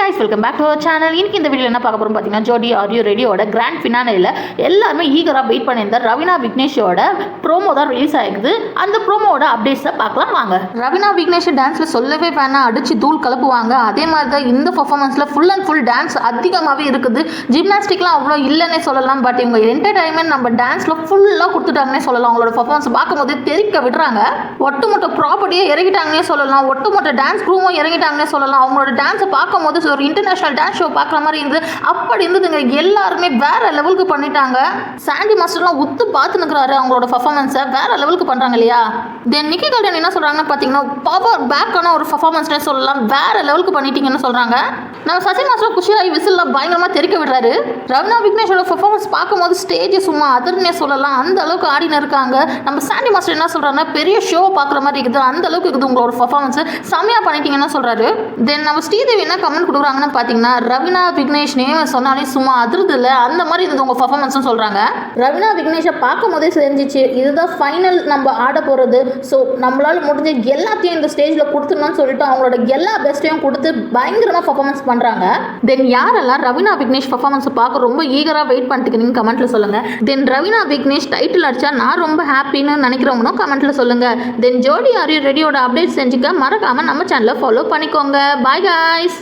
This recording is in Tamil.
guys, welcome back to our channel. இன்னைக்கு இந்த வீடியோல என்ன பார்க்க போறோம் பாத்தீங்கன்னா ஜோடி ஆர் யூ ரெடியோட கிராண்ட் ஃபினாலேல எல்லாரும் ஈகரா வெயிட் பண்ணியிருந்த ரவீனா விக்னேஷோட ப்ரோமோ தான் ரிலீஸ் ஆயிருக்கு. அந்த ப்ரோமோவோட அப்டேட்ஸை பார்க்கலாம் வாங்க. ரவீனா விக்னேஷ் டான்ஸ்ல சொல்லவே வேணா, அடிச்சு தூள் கலப்புவாங்க. அதே மாதிரி தான் இந்த பர்ஃபார்மன்ஸ்ல ஃபுல் அண்ட் ஃபுல் டான்ஸ் அதிகமாகவே இருக்குது. ஜிம்னாஸ்டிக்லாம் அவ்வளோ இல்லைன்னே சொல்லலாம். பட் இவங்க என்டர்டைன்மெண்ட் நம்ம டான்ஸ்ல ஃபுல்லாக கொடுத்துட்டாங்கன்னே சொல்லலாம். அவங்களோட பர்ஃபார்மன்ஸ் பார்க்கும்போது தெரிக்க விடுறாங்க. ஒட்டுமொத்த ப்ராப்பர்ட்டியே இறங்கிட்டாங்கன்னே சொல்லலாம். ஒட்டுமொத்த டான்ஸ் குரூவும் இறங்கிட்டாங்கன்னே சொல்லலாம். அவங்களோட டான்ஸை பார்க்கும்போது ஒரு இன்டர்நேஷனல் டான்ஸ் ஷோ பார்க்குற மாதிரி இருந்து அப்படி இருந்ததுங்க. எல்லாருமே வேற லெவலுக்கு பண்ணிட்டாங்க. சாண்டி மாஸ்டர்லாம் உத்து பார்த்து நிற்கிறாரு. அவங்களோட பர்ஃபார்மன்ஸை வேற லெவலுக்கு பண்ணுறாங்க இல்லையா. தென் நிக்கி கல்டன் என்ன சொல்கிறாங்கன்னு பார்த்தீங்கன்னா பவர் பேக்கான ஒரு பர்ஃபார்மன்ஸ்னே சொல்லலாம். வேற லெவலுக்கு பண்ணிட்டீங்கன்னு சொல்கிறாங்க. நம்ம சசி மாஸ்டர் குஷியாகி விசில்லாம் பயங்கரமாக தெரிக்க விடுறாரு. ரவீனா விக்னேஷோட பர்ஃபார்மன்ஸ் பார்க்கும்போது ஸ்டேஜ் சும்மா அதர்னே சொல்லலாம். அந்த அளவுக்கு ஆடினு இருக்காங்க. நம்ம சாண்டி மாஸ்டர் என்ன சொல்கிறாங்கன்னா பெரிய ஷோ பார்க்குற மாதிரி இருக்குது. அந்த அளவுக்கு இருக்குது உங்களோட பர்ஃபார்மன்ஸ், செம்மையாக பண்ணிட்டீங்கன்னு சொல்கிறாரு. தென் நம்ம ஸ்ரீதேவி என்ன கமெண்ட் கொடுக்குறாங்கன்னு பார்த்தீங்கன்னா ரவீனா விக்னேஷ் நேம் சொன்னாலே சும்மா அதிர்து இல்லை, அந்த மாதிரி இது உங்கள் பர்ஃபார்மன்ஸ்னு சொல்கிறாங்க. ரவீனா விக்னேஷை பார்க்கும் போதே தெரிஞ்சிச்சு இதுதான் ஃபைனல் நம்ம ஆட போகிறது. ஸோ நம்மளால் முடிஞ்ச எல்லாத்தையும் இந்த ஸ்டேஜில் கொடுத்துடணும்னு சொல்லிட்டு அவங்களோட எல்லா பெஸ்ட்டையும் கொடுத்து பயங்கரமாக பர்ஃபார்மன்ஸ் பண்ணுறாங்க. தென் யாரெல்லாம் ரவீனா விக்னேஷ் பர்ஃபார்மன்ஸை பார்க்க ரொம்ப ஈகராக வெயிட் பண்ணிட்டுக்கிறீங்க கமெண்ட்டில் சொல்லுங்கள். தென் ரவீனா விக்னேஷ் டைட்டில் அடித்தா நான் ரொம்ப ஹாப்பின்னு நினைக்கிறவங்களும் கமெண்ட்டில் சொல்லுங்கள். தென் ஜோடி ஆர் யூ ரெடியோட அப்டேட் செஞ்சுக்க மறக்காமல் நம்ம சேனலை ஃபாலோ பண்ணிக்கோங்க. Bye guys.